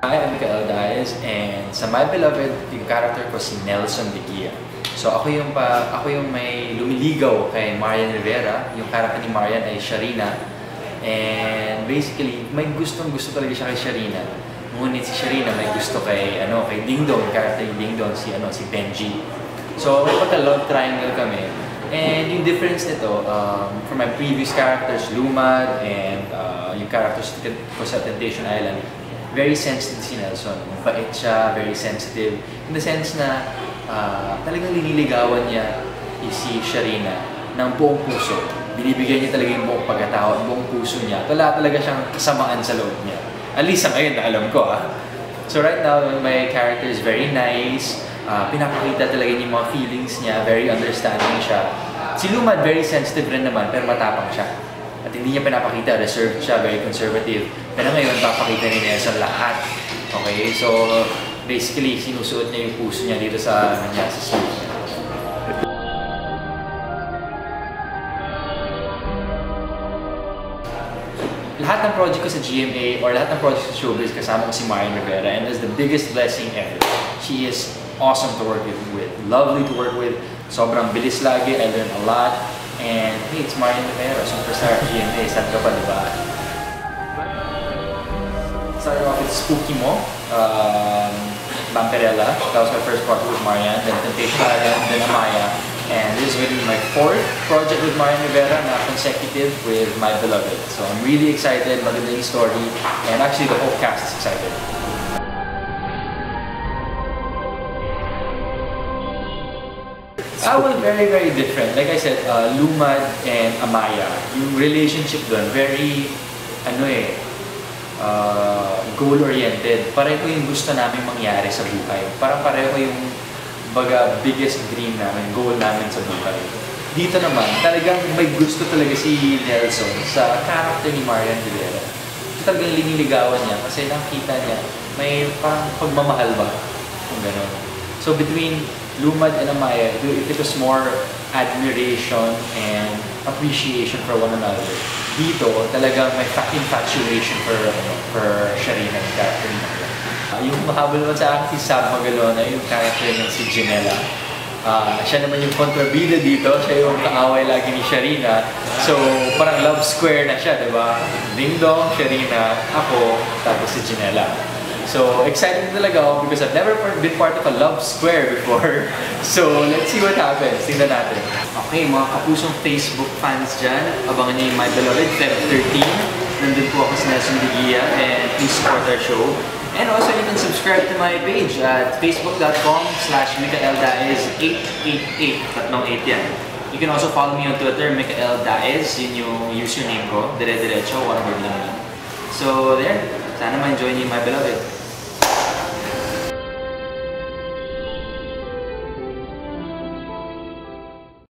Hi, I'm Mikael Daez, and sa My Beloved, yung character ko si Nelson Digia. So ako yung may lumiligaw kay Marian Rivera. Yung character ni Marian ay Sharina. And basically, may gustong-gusto talaga siya kay Sharina. Ngunit si Sharina may gusto kay Ding Dong, yung character ni Ding Dong, si Benji. So magka-love triangle kami. And yung difference nito, from my previous characters, Lumad and yung characters ko sa Temptation Island, very sensitive si Nelson. Mabait siya, very sensitive. In the sense na talagang liniligawan niya si Sharina ng buong puso. Binibigyan niya talaga yung buong pagkatao, buong puso niya. Wala talaga siyang kasamaan sa loob niya. At least sa ngayon na alam ko. So right now, my character is very nice. Pinapakita talaga niya yung mga feelings niya. Very understanding siya. Si Lumad, very sensitive rin naman, pero matapang siya. At hindi niya pinapakita, reserved siya, very conservative. Pero ngayon, papakita ni Nelson lahat. Okay? So, basically, sinusuot niya yung puso niya dito sa sleeve niya. Lahat ng project ko sa GMA or lahat ng project sa showbiz, kasama ko si Marian Rivera, and that's the biggest blessing ever. She is awesome to work with, lovely to work with, sobrang bilis lagi, I learn a lot. And hey, it's Marian Rivera, superstar GMA, sad ka pa, diba? Started off with Spooky Mo, Vampirella. That was my first project with Marian, then Temptation Island, then Amaya. And this is going to be my fourth project with Marian Rivera na consecutive with My Beloved. So I'm really excited, maganda yung story, and actually the whole cast is excited. Well, very, very different. Like I said, Lumad and Amaya, yung relationship doon, very, goal-oriented. Pareho yung gusto namin mangyari sa buhay. Parang pareho yung biggest dream namin, goal namin sa buhay. Dito naman, talagang may gusto talaga si Nelson sa character ni Marian Rivera. Talagang liniligawan niya kasi nakita niya may parang pagmamahal ba, kung gano'n. So between Lumad and Amaya, it was more admiration and appreciation for one another. Dito, talagang may infatuation for Sharina, yung character ni Marian. Yung mahabol naman sa akin si Sam Magalona, yung character niya si Janela. Siya naman yung kontrabida dito, siya yung kaaway lagi ni Sharina. So, parang love square na siya, diba? Ding Dong, Sharina, ako, tapos si Janela. So, excited talaga ako because I've never been part of a love square before. So, let's see what happens. Tingnan natin. Okay, mga kapusong Facebook fans dyan, abangan niyo yung My Beloved, Feb 13. Nandun po ako sa Nelson Digia, and please support our show. And also, you can subscribe to my page at facebook.com/MikaelDaez888. Tatlong 8 yan. You can also follow me on Twitter, Mikael Daez. Yun yung username ko. Dire-diretso, one word lang yan. So, there. Sana ma-enjoy niyo My Beloved.